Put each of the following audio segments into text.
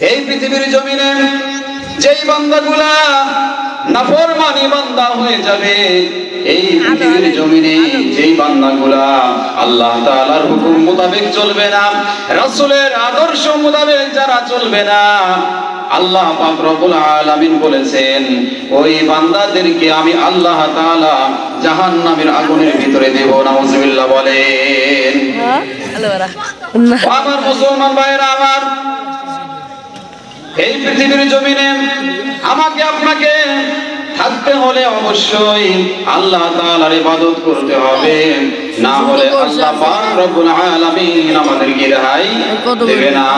এই পৃথিবীর জমিনে যেই বান্দাগুলা নাফরমানি বান্দা হয়ে যাবে, এই পৃথিবীর জমিনে যেই বান্দাগুলা আল্লাহ তাআলার হুকুম মোতাবেক চলবে না, রাসূলের আদর্শ মোতাবেক যারা চলবে না, আল্লাহ পাক রব্বুল আলামিন বলেছেন ওই বান্দাদেরকে আমি আল্লাহ তাআলা জাহান্নামের আগুনের ভিতরে দেব। নাউজুবিল্লাহ বলেন। আমার মুসলমান ভাইরা আমার, এই পৃথিবীর জমিনে আমাকে আপনাকে থাকতে হলে অবশ্যই আল্লাহ তাআলার ইবাদত করতে হবে, না হলে আল্লাহ পাক রব্বুল আলামিন আমাদেরকে রেহাই দেবে না।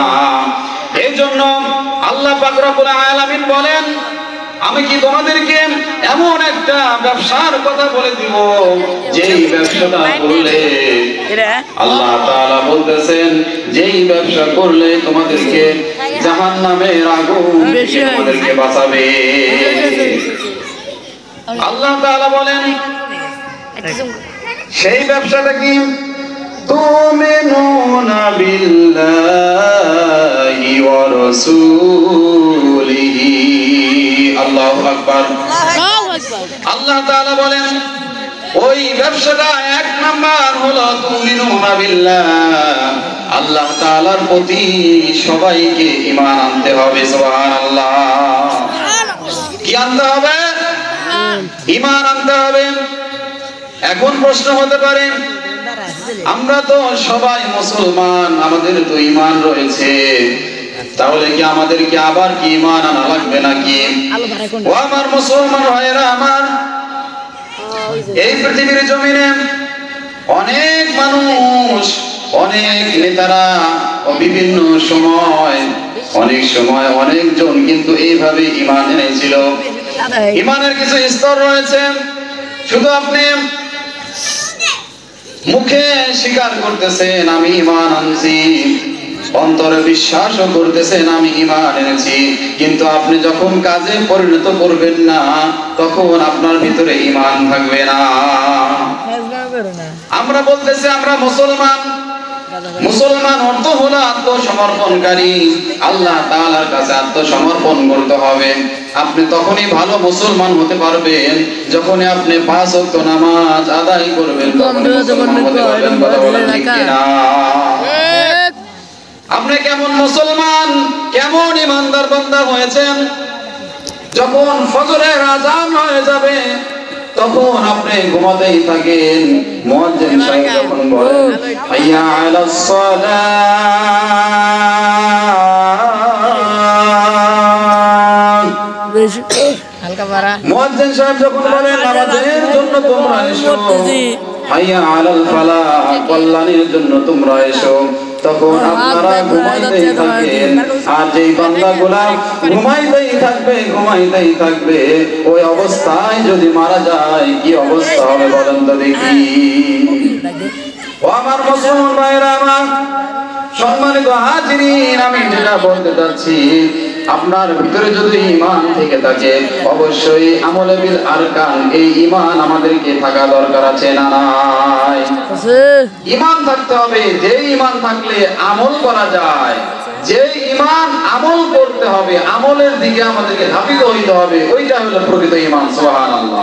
এইজন্য আল্লাহ পাক রব্বুল আলামিন বলেন, আমি কি তোমাদেরকে এমন একটা ব্যবসার কথা বলে দিব যেই ব্যবসাটা করলে আল্লাহ তাআলা বলতেছেন যেই ব্যবসা করলে তোমাদেরকে জাহান্নামের আগুন থেকে তোমাদেরকে বাঁচাবে। আল্লাহ তাআলা বলেন সেই ব্যবসাটা কি? তুমিনুনা বিল্লাহি ওয়া রাসূলিহি। আল্লাহু আকবার। আল্লাহ তাআলা বলেন ওই ব্যবসাটা এক নাম্বার হলো তুমিনুনা বিল্লাহ, আল্লাহ তাআলার প্রতি সবাইকে ঈমান আনতে হবে। সুবহানাল্লাহ। কি আনতে হবে? ঈমান আনতে হবে। এখন প্রশ্ন হতে পারে, আমরা তো সবাই মুসলমান, আমাদের তো ঈমান রয়েছে, তাহলে কি আমাদেরকে আবার কি ঈমান আনা লাগবে নাকি? ও আমার মুসলমান ভাইরা আমার, এই পৃথিবীর জমিনে অনেক মানুষ, অনেক নেতারা বিভিন্ন সময় অনেকজন কিন্তু এইভাবে ঈমান এনেছিল। ঈমানের কিছু স্তর রয়েছে, শুধু আপনি মুখে স্বীকার করতেছেন আমি ঈমান আনছি, অন্তরে বিশ্বাসও করতেছেন আমি ঈমান এনেছি, কিন্তু আপনি যখন কাজে পরিণত করবেন না তখন আপনার ভিতরে ঈমান থাকবে না। আমরা বলতেছি আমরা মুসলমান, মুসলমান অর্থ হলো আত্মসমর্পণকারী, আল্লাহ তাআলার কাছে আত্মসমর্পণ করতে হবে। আপনি তখনই ভালো মুসলমান হতে পারবেন যখনই আপনি 5 ওয়াক্ত নামাজ আদায় করবেন, তখন মুসলমান হতে পারবেন। কথা বলেন ঠিক কিনা? আপনি কেমন মুসলমান, কেমন ইমানদার বান্দা হয়েছেন? যখন ফজরের আযান হয়ে যাবে তখন আপনি ঘুমাতেই থাকেন, মুয়াজ্জিন সাহেব যখন বলেন হাইয়া আলাস সালাহ, মুয়াজ্জিন সাহেব যখন বলেন নামাজের জন্য তোমরা এসো, হাইয়া আলাল ফালাহ, কল্যাণের জন্য তোমরা এসো, তখন আপনারা ঘুমাইতেই থাকেন। আর যেই বান্দাগুলা ঘুমাইতেই থাকবে ওই অবস্থায় যদি মারা যায় কি অবস্থা হবে বলেন তো দেখি। ও আমার মুসলমান ভাইরা আমার, সম্মানিত হাজিরিন, আমি যেটা বলতে চাচ্ছি, আপনার ভিতরে যদি ঈমান থেকে থাকে অবশ্যই আমলে বিল আরকান, এই ঈমান আমাদেরকে থাকা দরকার আছে না নাই? ঈমান থাকতে হবে। যে ঈমান থাকলে আমল করা যায়, যে ঈমান আমল করতে হবে, আমলের দিকে আমাদেরকে ধাবিত হইতে হবে, ওইটা হলো প্রকৃত ঈমান। সুবহানাল্লাহ।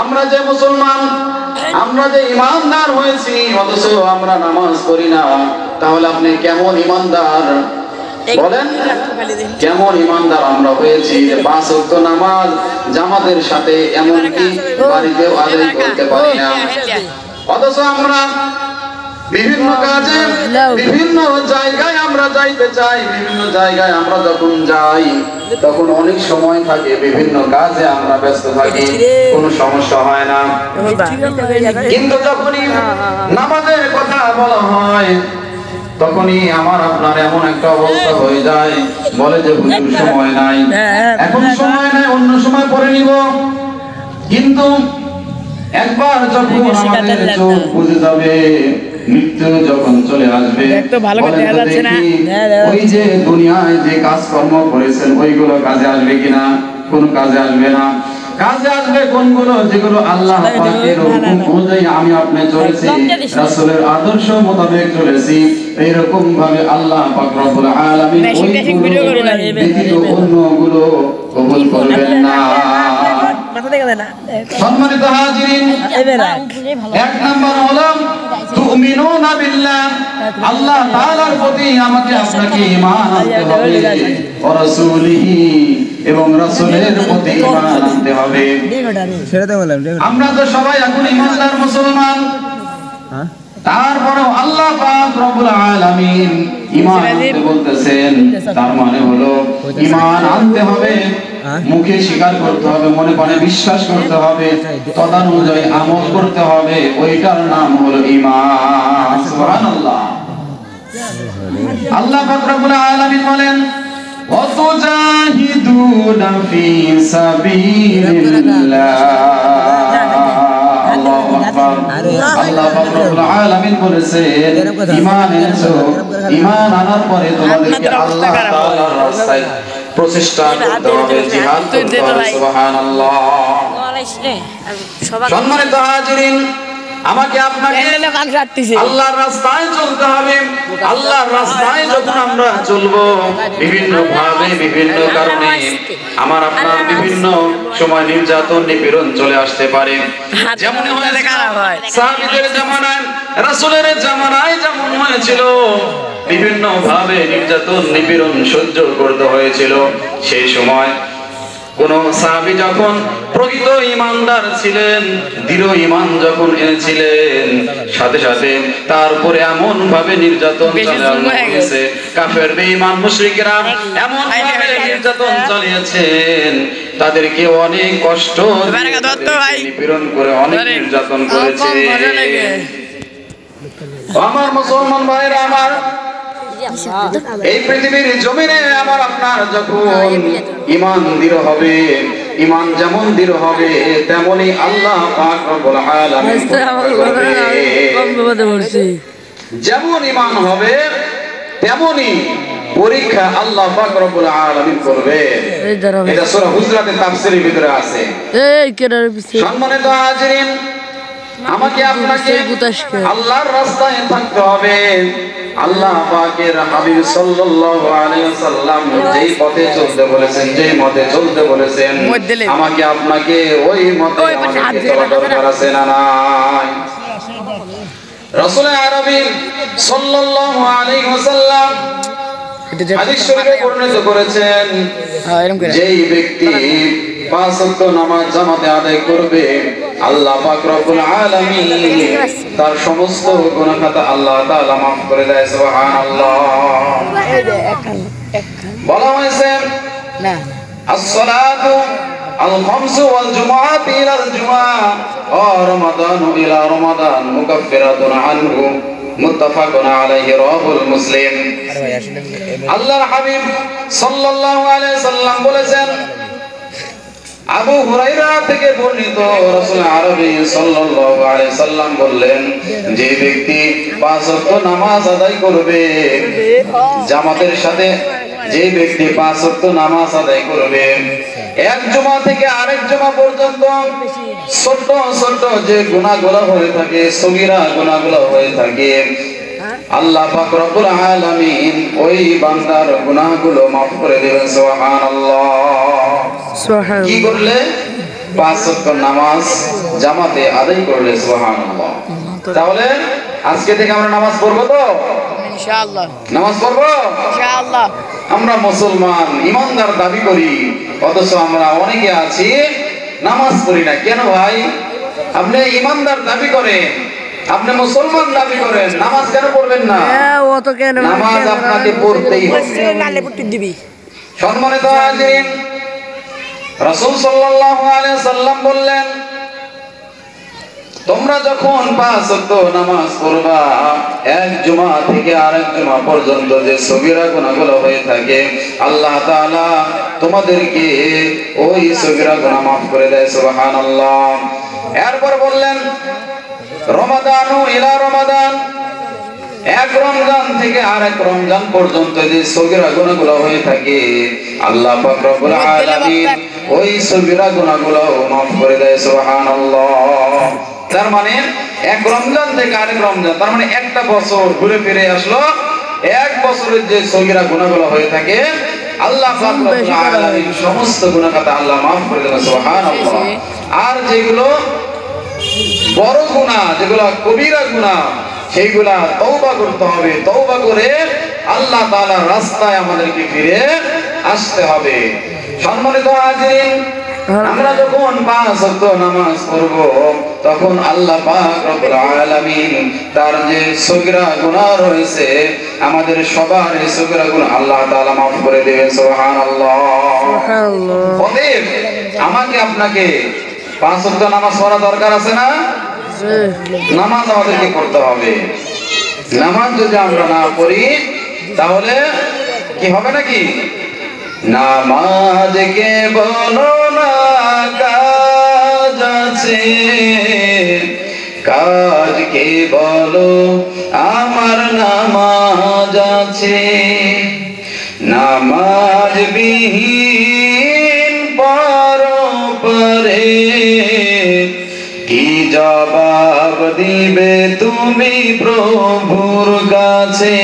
আমরা যে মুসলমান, আমরা যে ঈমানদার হয়েছি অথচ আমরা নামাজ পড়ি না, তাহলে আপনি কেমন ঈমানদার বলেন? কেমন ঈমানদার আমরা হয়েছি যে 5 ওয়াক্ত নামাজ জামাতের সাথে এমনকি বাড়িতেও আদায় করতে পারি না, অথচ আমরা বিভিন্ন কাজে বিভিন্ন জায়গায় আমরা যাইতে চাই, বিভিন্ন জায়গায় আমরা যখন যাই তখন অনেক সময় থাকে, বিভিন্ন কাজে আমরা ব্যস্ত থাকি, কোনো সমস্যা হয় না। কিন্তু যখনই নামাজের কথা বলা হয় তখনই আমার আপনার এমন একটা অবস্থা হয়ে যায়, বলে যে হুজুর সময় নাই, এখন সময় নাই, অন্য সময় পরে নিব। কিন্তু একবার যখন আমাদের চোখ বুঝে যাবে, মৃত্যু যখন চলে আসবে, ওই যে দুনিয়ায় যে কাজকর্ম করেছেন ওইগুলো কাজে আসবে কিনা? কোন কাজে আসবে না। কাজে আসবে কোনগুলো? যেগুলো আল্লাহ পাকের হুকুম অনুযায়ী আমি আপনি চলেছি, রাসূলের আদর্শ মোতাবেক চলেছি, এইরকম ভাবে আল্লাহ পাক রব্বুল আলামিন ওইগুলো ব্যতীত অন্যগুলো কবুল করবেন না। সম্মানিত হাজিরিন, এক নাম্বার হলো তুমিনুনা বিল্লাহ, আল্লাহ তাআলার প্রতি আমাকে আপনাকে ঈমান আনতে হবে, ওয়া রাসূলিহি এবং রাসূলের প্রতি ঈমান আনতে হবে। আমরা তো সবাই এখন ঈমানদার মুসলমান, তারপরেও আল্লাহ পাক রব্বুল আলামিন ঈমান আনতে বলতেছেন, তার মানে হলো ঈমান আনতে হবে, মুখে স্বীকার করতে হবে, মনে প্রাণে বিশ্বাস করতে হবে, তদানুযায়ী আমল করতে হবে, ওইটার নাম হলো ঈমান। সুবহানাল্লাহ। আল্লাহ পাক রব্বুল আলামিন বলেন ওয়াতুজাহিদুনা ফি সাবিলিল্লাহ। আল্লাহু আকবার। আল্লাহ পাক রব্বুল আলামিন বলেছেন ঈমান এনেছো, ঈমান আনার পরে তোমাদেরকে আল্লাহ তাআলার রাস্তায় প্রচেষ্টা করতে হবে, জিহাদ করতে হবে। সুবহানাল্লাহ। সম্মানিত হাজিরিন, আমাকে আপনাকে আল্লাহর রাস্তায় চলতে হবে। আল্লাহর রাস্তায় যখন আমরা চলবো, বিভিন্ন ভাবে বিভিন্ন কারণে আমার আপনার বিভিন্ন সময় নির্যাতন নিপীড়ন চলে আসতে পারে। যেমন সাহাবীদের জামানায়, রাসূলের জামানায় যেমন হয়েছিল, বিভিন্ন ভাবে নির্যাতন নিপীড়ন সহ্য করতে হয়েছিল। সেই সময় কোন সাহাবী যখন প্রকৃত ঈমানদার ছিলেন, দৃঢ় ঈমান যখন এনেছিলেন, সাথে সাথে তারপরে এমন ভাবে নির্যাতন চালিয়েছে, কাফের বেঈমান মুশরিকরা এমন ভাবে নির্যাতন চালিয়েছেন, তাদেরকে অনেক কষ্ট নিপীড়ন করে অনেক নির্যাতন করেছে। আমার মুসলমান ভাইরা, আমার এই পৃথিবীর জমিনে আমার আপনার যখন ঈমান দৃঢ় হবে, ঈমান যেমন দৃঢ় হবে, তেমনি আল্লাহ পাক রব্বুল আলামিন যেমন ঈমান হবে তেমনি পরীক্ষা আল্লাহ পাক রব্বুল আলামিন করবে। এটা সূরা হুজরাতের তাফসীরের ভিতরে আছে। সম্মানিত হাজিরিন, আমাকে আপনাকে আল্লাহর রাস্তায় থাকতে হবে। আল্লাহ পাকের হাবিব সাল্লাল্লাহু আলাইহি ওয়াসাল্লাম যেই পথে চলতে বলেছেন, যেই মতে চলতে বলেছেন, আমাকে আপনাকে ওই মতে চলা দরকার আছে না নাই? রাসূল আরবী সাল্লাল্লাহু আলাইহি ওয়াসাল্লাম হাদিস শরীফে বর্ণিত করেছেন, যেই ব্যক্তি 5 ওয়াক্ত নামাজ জামাতে আদায় করবে, আল্লাহ পাক রব্বুল আলামিন তার সমস্ত গুনাহ খাতা আল্লাহ তাআলা maaf করে দেয়। সুবহানাল্লাহ। বলা হয়েছে না as-salatu al-khamsu wal jumu'atu ila al-jumu'ah wa ramadanu ila ramadan mukaffiratun anhu মুত্তাফাকুন আলাইহি রাওয়াহুল মুসলিম। আল্লাহর হাবিব সাল্লাল্লাহু আলাইহি সাল্লাম বলেছেন, আবু হুরায়রা থেকে বর্ণিত, রাসূল আরবী সাল্লাল্লাহু আলাইহি সাল্লাম বললেন, যে ব্যক্তি 5 ওয়াক্ত নামাজ আদায় করবে জামাতের সাথে, যে ব্যক্তি 5 ওয়াক্ত নামাজ আদায় করবে, এক জুমা থেকে আরেক জুমা পর্যন্ত ছোট ছোট যে গুনাহগুলো হয়ে থাকে, সগীরা গুনাহগুলো হয়ে থাকে, আল্লাহ পাক রব্বুল আলামিন ওই বান্দার গুনাহগুলো maaf করে দেবেন। সুবহানাল্লাহ। সুবহানাল্লাহ। কি করলে? 5 ওয়াক্ত নামাজ জামাতে আদায় করলে। সুবহানাল্লাহ। তাহলে আজকে থেকে আমরা নামাজ পড়ব তো ইনশাআল্লাহ? নামাজ পড়ব ইনশাআল্লাহ। আমরা মুসলমান ঈমানদার দাবি করি, অথচ আমরা অনেকে আছি নামাজ পড়ি না। কেন ভাই? আপনি ঈমানদার দাবি করেন, আপনি মুসলমান দাবি করেন, নামাজ কেন পড়বেন না? নামাজ আপনাকে পড়তেই হবে। সম্মানিত হাজিরিন, রাসূল সাল্লাল্লাহু আলাইহি সাল্লাম বললেন, তোমরা যখন 5 ওয়াক্ত নামাজ পড়বা, এক জুমা থেকে আরেক জুমা পর্যন্ত যে সগীরা গুনাহগুলো হয়ে থাকে, আল্লাহ তাআলা তোমাদেরকে ওই সগীরা গুনাহ maaf করে দেয়। সুবহানাল্লাহ। এরপর বললেন, রমাদানু ইলা রমাদান, এক রমজান থেকে আরেক রমজান পর্যন্ত যে সগীরা গুনাহগুলো হয়ে থাকে, আল্লাহ পাক রব্বুল আলামিন ওই সগীরা গুনাহগুলো মাফ করে দেয়। সুবহানাল্লাহ। তার মানে এক রমজান থেকে আরেক রমজান, তার মানে একটা বছর ঘুরে ফিরে আসলো, এক বছরের যে সগীরা গুনাহগুলো হয়ে থাকে আল্লাহ পাক রব্বুল আলামিন সমস্ত গুনাহ খাতা আল্লাহ মাফ করে দেন। সুবহানাল্লাহ। আর যেগুলো বড় গুনাহ, যেগুলো কবিরা গুনাহ, সেইগুলা তওবা করতে হবে। তওবা করে আল্লাহ তাআলার রাস্তায় আমাদেরকে ফিরে আসতে হবে। সম্মানিত হাজিরিন, আমরা যখন 5 ওয়াক্ত নামাজ পড়ব তখন আল্লাহ পাক রব্বুল আলামিন তার যে সগীরা গুনাহ রয়েছে আমাদের সবার এই সগীরা গুনাহ আল্লাহ তাআলা মাফ করে দেবেন। সুবহানাল্লাহ। অতএব আমাকে আপনাকে 5 ওয়াক্ত নামাজ পড়া দরকার আছে না? নামাজ আমাদেরকে পড়তে হবে। নামাজ যদি আমরা না পড়ি তাহলে কি হবে নাকি? নামাজ কে বলো না কাজ আছে, কাজ কে বলো আমার নামাজ আছে। নামাজ বিহীন পরপারে কি জবাব দিবে তুমি প্রভুর কাছে?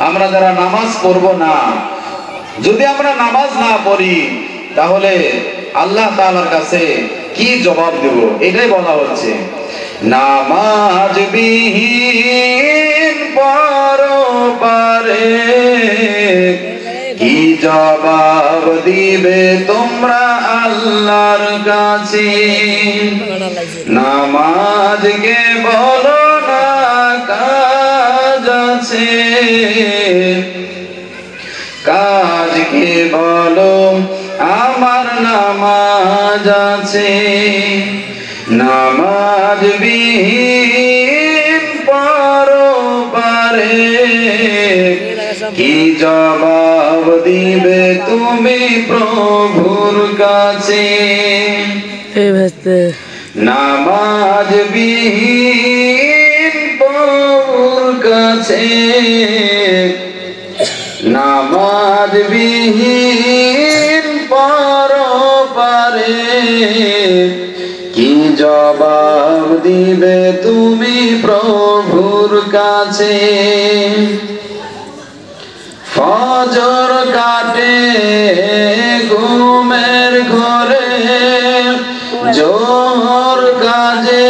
আমরা যারা নামাজ পড়ব না, যদি আমরা নামাজ না পড়ি তাহলে আল্লাহ তাআলার কাছে কি জবাব দেব? এটাই বলা হচ্ছে। নামাজ বিহীন পরপারে কি জবাব দিবে তোমরা আল্লাহর কাছে? নামাজকে বলো না কাজ আছে, কাজকে বলো আমার নামাজ আছে। নামাজ বিহীন পরপারে কি জবাব দিবে তুমি প্রভুর কাছে? নামাজ বিহীন প্রভুর কাছে, নামাজ বিহীন পরপারে কি জবাব দিবে তুমি প্রভুর কাছে? ফজর কাটে ঘুমের ঘরে, জোহর কাজে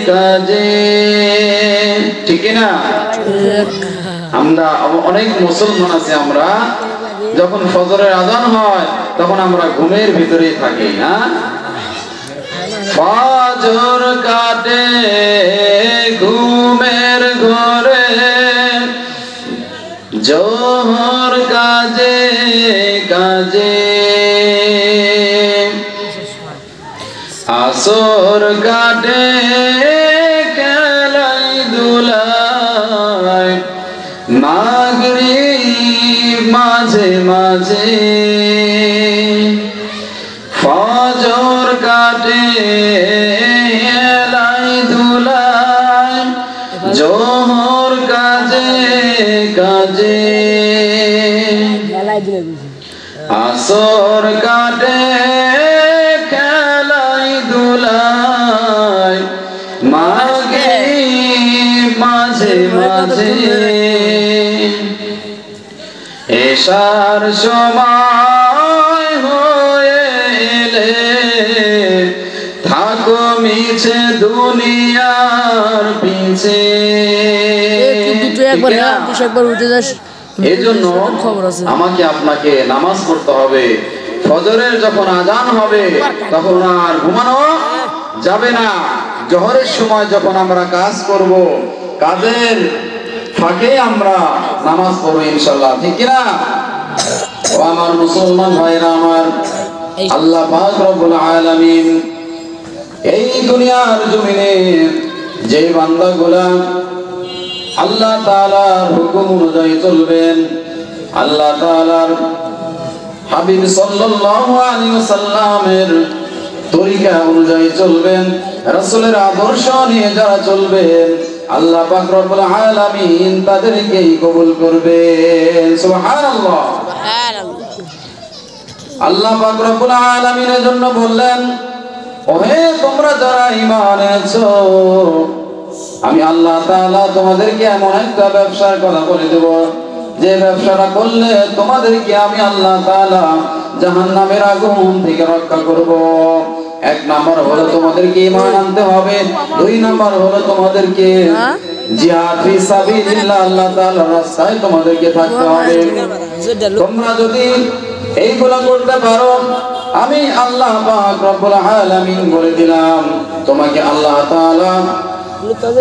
কাজে, ঠিক না? আমরা অনেক মুসলমান আছে, আমরা যখন ফজরের আযান হয় তখন আমরা ঘুমের ভিতরেই থাকি না। ফজর কাটে ঘুমের ঘরে, জোহর কাজে কাজে, আসর কাটে খেলাই দুলায়, মাগরিব মাঝে মাঝে, ফজর কাটে খেলাই দুলায়, জোহর কাজে কাজে, আসর কাটে খেলাই দুলায়, মাগরিব মাঝে মাঝে, এশার সময় হয়ে এলে থাকো মিছে দুনিয়ার পিছে। এজন্য আমাকে আপনাকে নামাজ পড়তে হবে। ফজরের যখন আযান হবে তখন আর ঘুমানো যাবে না। জোহরের সময় যখন আমরা কাজ করব, কাজের ফাঁকে আমরা নামাজ পড়ব ইনশাআল্লাহ, ঠিক কি না? ও আমার মুসলমান ভাইরা আমার, আল্লাহ পাক রব্বুল আলামিন এই দুনিয়ার জমিনে যে বান্দাগুলা আল্লাহ তাআলার হুকুম অনুযায়ী চলবেন, আল্লাহ তাআলার হাবিব সাল্লাল্লাহু আলাইহি ওয়াসাল্লামের তরিকা অনুযায়ী চলবেন, রাসূলের আদর্শ নিয়ে যারা চলবেন, আল্লাহ পাক রব্বুল আলামিন তাদেরকেই কবুল করবেন। সুবহানাল্লাহ। আল্লাহ পাক রব্বুল আলামিনের জন্য বললেন, ওহে তোমরা যারা ঈমান এনেছো, আমি আল্লাহ তাআলা তোমাদেরকে এমন একটা ব্যবসার কথা বলে দেব, যে ব্যবসাটা করলে তোমাদেরকে আমি আল্লাহ তাআলা জাহান্নামের আগুন থেকে রক্ষা করব। এক নাম্বার হলো তোমাদেরকে ঈমান আনতে হবে, দুই নাম্বার হলো তোমাদেরকে জিহাদ ফি সাবিলিল্লাহ, আল্লাহ তাআলার রাস্তায় তোমাদেরকে থাকতে হবে। তোমরা যদি এইগুলা করতে পারো, আমি আল্লাহ পাক রব্বুল আলামিন বলে দিলাম, তোমাকে আল্লাহ তাআলা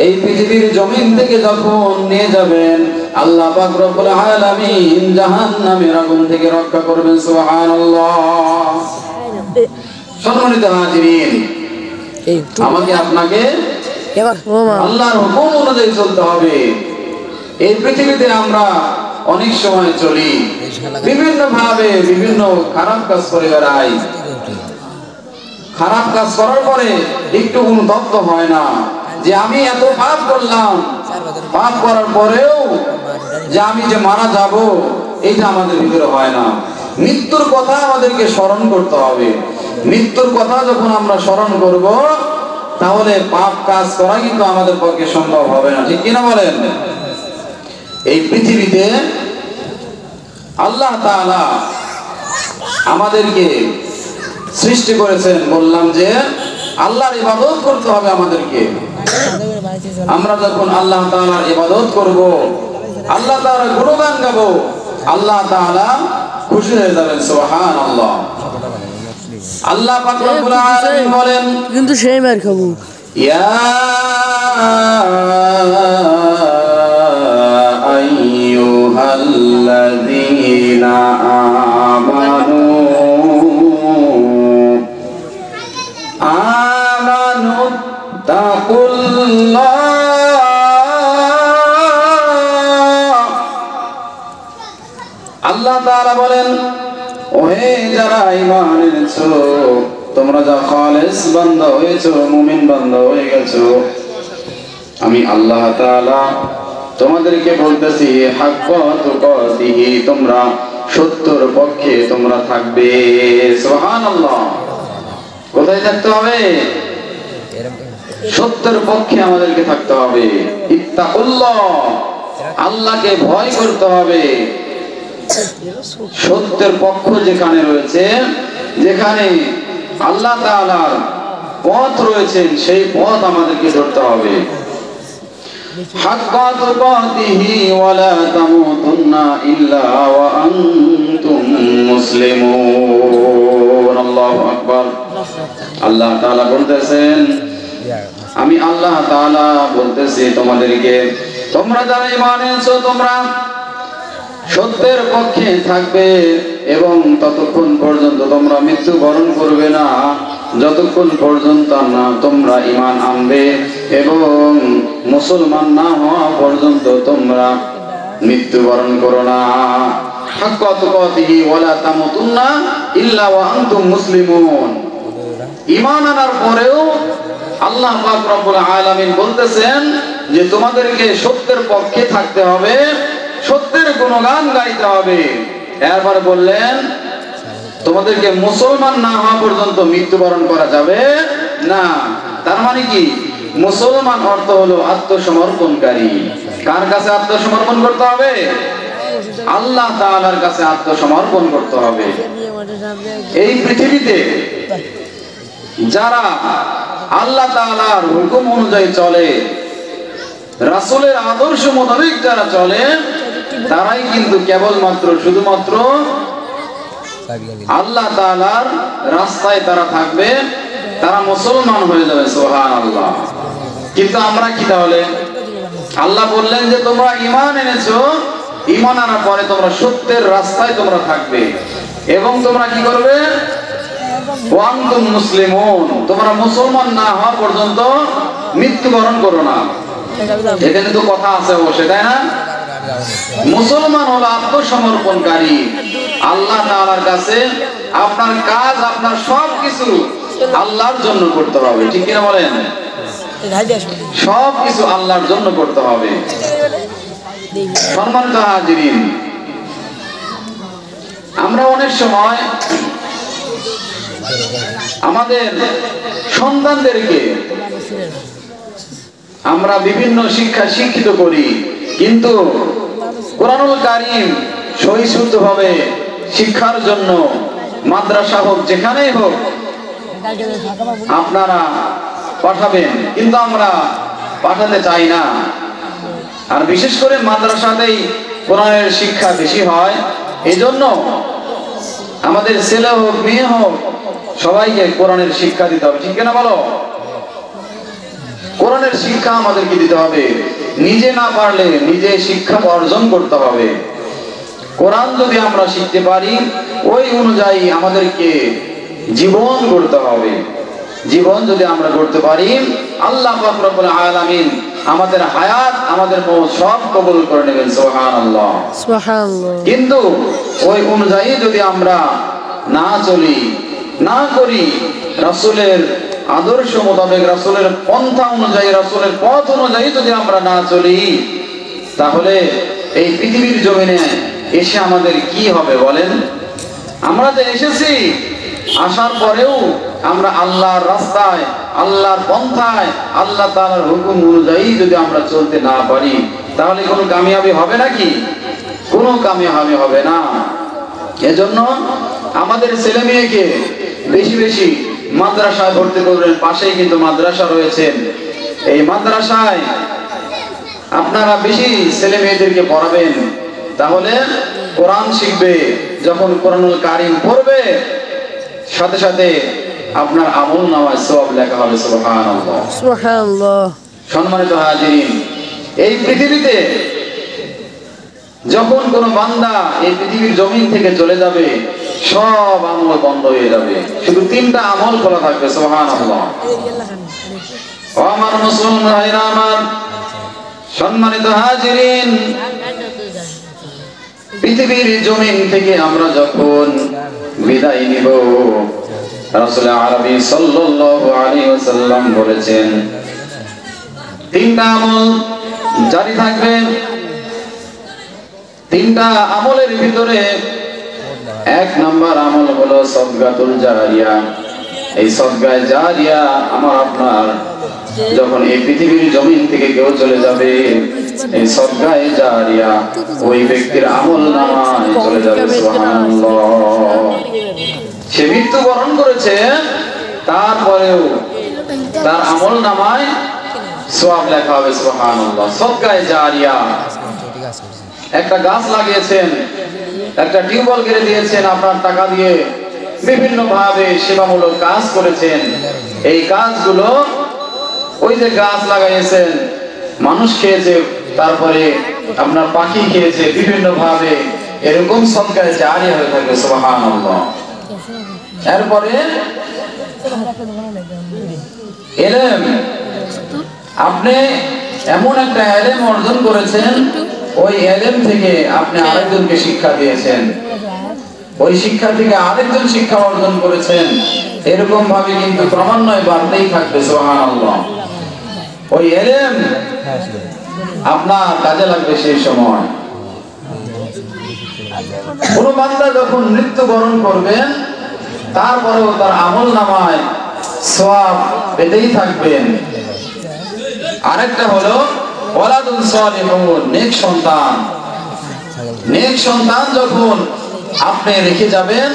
এই পৃথিবীর জমিন থেকে যখন নিয়ে যাবেন, আল্লাহ পাক রব্বুল আলামিন জাহান্নামের আগুন থেকে রক্ষা করবেন। সুবহানাল্লাহ। সম্মানিত হাজিরিন, আমাকে আপনাকে আল্লাহর হুকুম অনুযায়ী চলতে হবে। এই পৃথিবীতে আমরা অনেক সময় চলি, বিভিন্ন ভাবে বিভিন্ন খারাপ কাজ করে বেড়াই। খারাপ কাজ করার পরে একটু অনুতপ্ত হয় না যে আমি এত পাপ করলাম, পাপ করার পরেও যে আমি যে মারা যাব, এটা আমাদের ভিতরে হয় না। মৃত্যুর কথা আমাদেরকে স্মরণ করতে হবে। মৃত্যুর কথা যখন আমরা স্মরণ করব, তাহলে পাপ কাজ করা কিন্তু আমাদের পক্ষে সম্ভব হবে না, ঠিক কিনা বলেন? এই পৃথিবীতে আল্লাহ তাআলা আমাদেরকে সৃষ্টি করেছেন, বললাম যে আল্লাহর ইবাদত করতে হবে আমাদেরকে। আমরা যখন আল্লাহ তাআলার ইবাদত করব, আল্লাহ তাআলার গুণগান গাবো, আল্লাহ তাআলা খুশি হয়ে যাবেন। সুবহানাল্লাহ। আল্লাহ পাক রব্বুল আলামিন বলেন, কিন্তু সেই মার খাবো, ইয়া আইয়ুহাল্লাযীনা আমানু আল্লাহ তাআলা বলেন, ওহে যারা ঈমান এনেছো, তোমরা যা খালেস বান্দা হয়েছো, মুমিন বান্দা হয়ে গেছো, আমি আল্লাহ তাআলা তোমাদেরকে বলতেছি, হাক্কা তুকাতিহি, তোমরা সত্যের পক্ষে তোমরা থাকবে। সুবহানাল্লাহ। কোথায় থাকতে হবে? সত্যের পক্ষে আমাদেরকে থাকতে হবে। ইত্তাকুল্লাহ, আল্লাহকে ভয় করতে হবে। সত্যের পক্ষ যেখানে রয়েছে, যেখানে আল্লাহ তাআলার পথ রয়েছে, সেই পথ আমাদেরকে ধরতে হবে। হাক্কা তুকাতিহি ওয়ালা তামুতুন্না ইল্লা ওয়া আনতুম মুসলিমুন। আল্লাহু আকবার। আল্লাহ তাআলা বলতেছেন, আমি আল্লাহ তাআলা বলতেছি তোমাদেরকে, তোমরা যারা ঈমান এনেছো, তোমরা সত্যের পক্ষে থাকবে এবং ততক্ষণ পর্যন্ত তোমরা মৃত্যুবরণ করবে না, যতক্ষণ পর্যন্ত না তোমরা ঈমান আনবে এবং মুসলমান না হওয়া পর্যন্ত তোমরা মৃত্যুবরণ করো না। হাক্কা তুকাতিহি ওয়ালা তামুতুন্না ইল্লা ওয়া আনতুম মুসলিমুন। ঈমান আনার পরেও আল্লাহ পাক রব্বুল আলামিন বলতেছেন যে তোমাদেরকে সত্যের পক্ষে থাকতে হবে, সত্যের গুণগান গাইতে হবে। এরপর বললেন, তোমাদেরকে মুসলমান না হওয়া পর্যন্ত মৃত্যুবরণ করা যাবে না। তার মানে কি? মুসলমান অর্থ হলো আত্মসমর্পণকারী। কার কাছে আত্মসমর্পণ করতে হবে? আল্লাহ তাআলার কাছে আত্মসমর্পণ করতে হবে। এই পৃথিবীতে যারা আল্লাহ তাআলার হুকুম অনুযায়ী চলে, রাসূলের আদর্শ মোতাবেক যারা চলে, তারাই কিন্তু কেবলমাত্র শুধুমাত্র আল্লাহ তাআলার রাস্তায় তারা থাকবে, তারা মুসলমান হয়ে যাবে। সুবহানাল্লাহ। কিন্তু আমরা কি তাহলে? আল্লাহ বললেন যে তোমরা ঈমান এনেছো, ঈমান আনার পরে তোমরা সত্যের রাস্তায় তোমরা থাকবে এবং তোমরা কি করবে? ওয়া আনতুম মুসলিমুন, তোমরা মুসলমান না হওয়া পর্যন্ত মৃত্যুবরণ করো না। এখানে তো কথা আছে অবশ্যই, তাই না? মুসলমান হলো আত্মসমর্পণকারী। আল্লাহ তাআলার কাছে আপনার কাজ, আপনার সবকিছু আল্লাহর জন্য করতে হবে, ঠিক কিনা বলেন? সবকিছু আল্লাহর জন্য করতে হবে। সম্মানিত হাজিরিন, আমরা অনেক সময় আমাদের সন্তানদেরকে আমরা বিভিন্ন শিক্ষা শিক্ষিত করি, কিন্তু কোরআনুল কারীম সহিষ্ণুভাবে শিক্ষার জন্য মাদ্রাসা হোক যেখানেই হোক আপনারা পাঠাবেন, কিন্তু আমরা পাঠাতে চাই না। আর বিশেষ করে মাদ্রাসাতেই কোরআনের শিক্ষা বেশি হয়, এজন্য আমাদের ছেলে হোক মেয়ে হোক সবাইকে কোরআনের শিক্ষা দিতে হবে, ঠিক না বলো? কোরআনের শিক্ষা আমাদেরকে দিতে হবে, নিজে না পারলে নিজে শিক্ষা অর্জন করতে হবে। কোরআন যদি আমরা শিখতে পারি ওই অনুযায়ী আমাদেরকে জীবন গড়তে হবে। জীবন যদি আমরা গড়তে পারি আল্লাহ পাক রব্বুল আলামিন আমাদের হায়াত আমাদের মৌত সব কবুল করে নেবেন, সুবহানাল্লাহ সুবহানাল্লাহ। কিন্তু ওই অনুযায়ী যদি আমরা না চলি, না করি, রাসূলের আদর্শ মোতাবেক, রাসূলের পন্থা অনুযায়ী, রাসূলের পথ অনুযায়ী যদি আমরা না চলি, তাহলে এই পৃথিবীর জমিনে এসে আমাদের কি হবে বলেন? আমরা যে এসেছি, আসার পরেও আমরা আল্লাহর রাস্তায়, আল্লাহর পন্থায়, আল্লাহ তাআলার হুকুম অনুযায়ী যদি আমরা চলতে না পারি, তাহলে কোনো কামিয়াবি হবে নাকি? কোনো কামিয়াবি হবে না। এজন্য আমাদের ছেলে মেয়েকে বেশি বেশি মাদ্রাসায় ভর্তি করবেন। পাশেই কিন্তু মাদ্রাসা রয়েছে, এই মাদ্রাসায় আপনারা বেশি ছেলে মেয়েদেরকে পড়াবেন, তাহলে কোরআন শিখবে। যখন কোরআনুল কারীম পড়বে, সাথে সাথে আপনার আমল নামায় সওয়াব লেখা হবে, সুবহানাল্লাহ সুবহানাল্লাহ। সম্মানিত হাজিরিন, এই পৃথিবীতে যখন কোন বান্দা এই পৃথিবীর জমিন থেকে চলে যাবে, সব আমল বন্ধ হয়ে যাবে, শুধু তিনটা আমল খোলা থাকবে, সুবহানাল্লাহ। ও আমার মুসলমান ভাইরা আমার, সম্মানিত হাজিরিন, পৃথিবীর জমিন থেকে আমরা যখন বিদায় নিব, রাসূল আরবী সাল্লাল্লাহু আলাইহি ওয়াসাল্লাম বলেছেন তিনটা আমল জারি থাকবে। তিনটা আমলের ভিতরে এক নাম্বার আমল হলো সদকাতুল জারিয়া। এই সদকায়ে জারিয়া আমার আপনার যখন এই পৃথিবীর জমিন থেকে কেউ চলে যাবে, এই সদকায়ে জারিয়া ওই ব্যক্তির আমল নামায় চলে যাবে, সুবহানাল্লাহ। সে মৃত্যুবরণ করেছে, তারপরেও তার আমল নামায় সওয়াব লেখা হবে, সুবহানাল্লাহ। সদকায়ে জারিয়া, একটা গাছ লাগিয়েছেন, একটা টিউবওয়েল কেটে দিয়েছেন আপনার টাকা দিয়ে, বিভিন্ন ভাবে সেবামূলক কাজ করেছেন। এই কাজগুলো ওই যে গাছ লাগাইছেন, মানুষ খেয়েছে, তারপরে আপনার পাখি খেয়েছে, বিভিন্ন ভাবে এরকম সদকায়ে জারিয়া হয়ে থাকবে, সুবহানাল্লাহ। এরপরে ইলম, আপনি এমন একটা ইলম অর্জন করেছেন, ওই ইলম থেকে আপনি আরেকজনকে শিক্ষা দিয়েছেন, ওই শিক্ষা থেকে আরেকজন শিক্ষা অর্জন করেছেন, এরকম ভাবে কিন্তু ক্রমান্বয়ে বাড়তেই থাকবে, সুবহানাল্লাহ। ওই ইলম আপনার কাজে লাগবে সেই সময়। কোন বান্দা যখন মৃত্যুবরণ করবেন, তারপরেও তার আমল নামায় সওয়াব পেতেই থাকবেন। আরেকটা হলো ওয়ালাদুন সালিহুন, নেক সন্তান। নেক সন্তান যখন আপনি রেখে যাবেন,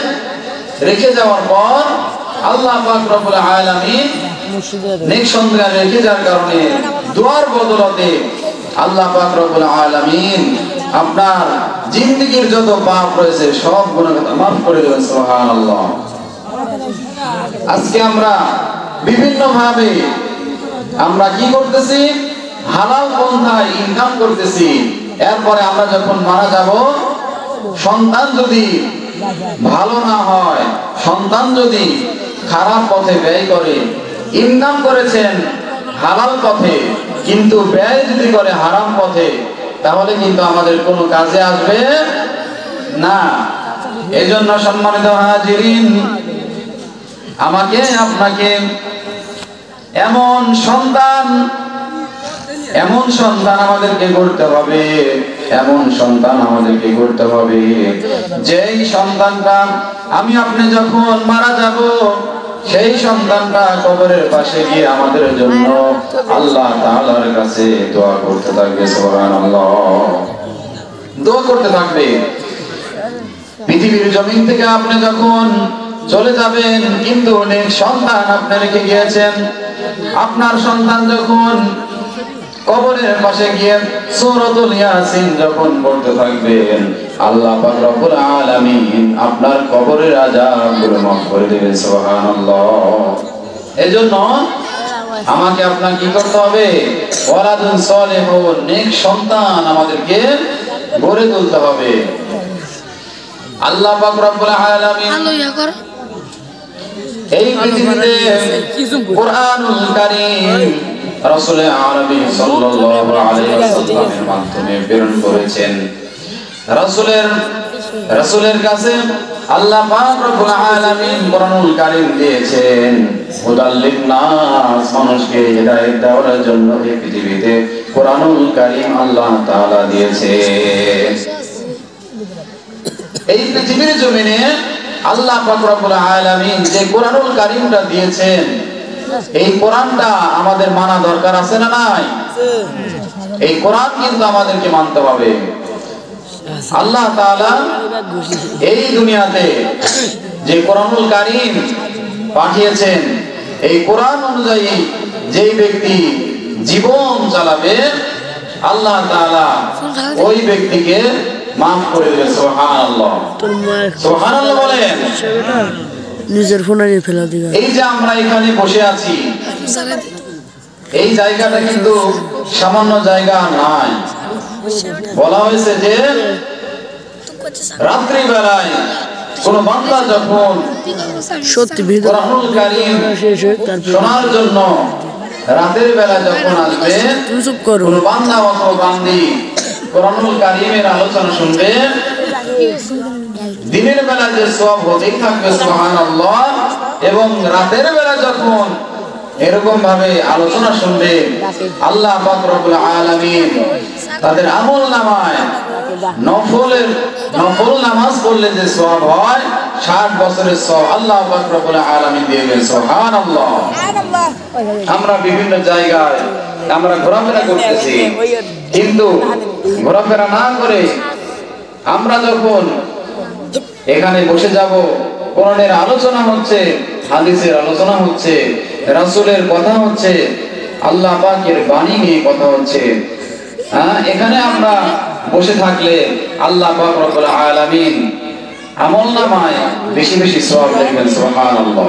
রেখে যাওয়ার পর আল্লাহ পাক রব্বুল আলামিন নেক সন্তান রেখে যাওয়ার কারণে দুয়ার বদলতে আল্লাহ পাক রব্বুল আলামিন আপনার জিন্দেগীর যত পাপ রয়েছে সব গুনাহ মাফ করে দেবেন, সুবহানাল্লাহ। আজকে আমরা বিভিন্ন ভাবে আমরা কি করতেছি? হালাল পন্থায় ইনকাম করতেছি। এরপরে আমরা যখন মারা যাব, সন্তান যদি ভালো না হয়, সন্তান যদি খারাপ পথে ব্যয় করে, ইনকাম করেছেন হালাল পথে কিন্তু ব্যয় যদি করে হারাম পথে, তাহলে কিন্তু আমাদের কোনো কাজে আসবে না। এজন্য সম্মানিত হাজিরিন, আমাকে আপনাকে এমন সন্তান আমাদেরকে গড়তে হবে, এমন সন্তান আমাদেরকে গড়তে হবে, যেই সন্তানটা আমি আপনি যখন মারা যাব, সেই সন্তানটা কবরের পাশে গিয়ে আমাদের জন্য আল্লাহ তাআলার কাছে দোয়া করতে থাকবে। সুবহানাল্লাহ, দোয়া করতে থাকবে। পৃথিবীর জমিন থেকে আপনি যখন চলে যাবেন, কিন্তু অনেক সন্তান আপনি রেখে গিয়েছেন। আপনার সন্তান যখন কবরের পাশে গিয়ে সূরাতুল ইয়াসিন যখন পড়তে থাকবেন, আল্লাহ পাক রব্বুল আলামিন আপনার কবরের আযাবগুলো মাফ করে দিবেন। সুবহানাল্লাহ। এজন্য আমাকে আপনার কি করতে হবে? ওয়ালাদুন সালিহুন, নেক সন্তান আমাদেরকে গড়ে তুলতে হবে। আল্লাহ পাক রব্বুল আলামিন এই পৃথিবীতে কুরআনুল কারীম রাসূল আরবি সাল্লাল্লাহু আলাইহি ওয়াসাল্লামের মাধ্যমে প্রেরণ করেছেন। রাসূলের কাছে আল্লাহ পাক রব্বুল আলামিন কুরআনুল কারীম দিয়েছেন। হুদাল লিন-নাস, মানুষকে হিদায়াত দেওয়ার জন্য এই পৃথিবীতে কুরআনুল কারীম আল্লাহ তাআলা দিয়েছেন। এই পৃথিবীর জমিনে আল্লাহ পাক রব্বুল আলামিন যে কুরআনুল কারীমটা দিয়েছেন, এই কোরআনটা আমাদের মানা দরকার আছে না নাই? এই কোরআন কিন্তু আমাদেরকে মানতে হবে। আল্লাহ তাআলা এই দুনিয়াতে যে কুরআনুল কারীম পাঠিয়েছেন, এই কোরআন অনুযায়ী যেই ব্যক্তি জীবন চালাবে, আল্লাহ তাআলা ওই ব্যক্তিকে মাফ করে দেবে। সুবহানাল্লাহ, সুবহানাল্লাহ বলেন। নিজের ফোনে ফেলা দিবা। এই যে আমরা এখানে বসে আছি, এই জায়গাটা কিন্তু সামান্য জায়গা নয়। বলা হয়েছে যে রাত্রি বেলায় কোন বান্দা যখন সত্যি কুরআনুল কারীম শোনার জন্য রাতের বেলা যখন আসবে, কোন বান্দা অথবা বান্দি কুরআনুল কারীমের আলোচনা শুনবে, দিনের বেলা যে সওয়াব হতেই থাকবে। সুবহানাল্লাহ। এবং রাতের বেলা যখন এরকম ভাবে আলোচনা শুনবে, আল্লাহ পাক রব্বুল আলামিন তাদের আমলনামায় নফল নামাজ পড়লে যে সওয়াব হয়, 60 বছরের সওয়াব আল্লাহ পাক রব্বুল আলামিন দিবেন। সুবহানাল্লাহ। আমরা বিভিন্ন জায়গায় আমরা ঘোরাফেরা করতেছি, কিন্তু ঘোরাফেরা না করে আমরা যখন এখানে বসে যাব, কোরআনের আলোচনা হচ্ছে, হাদিসের আলোচনা হচ্ছে, রাসূলের কথা হচ্ছে, আল্লাহ পাকের বাণী নিয়ে কথা হচ্ছে, এখানে আমরা বসে থাকলে আল্লাহ পাক রব্বুল আলামিন আমলনামায় বেশি বেশি সওয়াব লিখবেন। সুবহানাল্লাহ।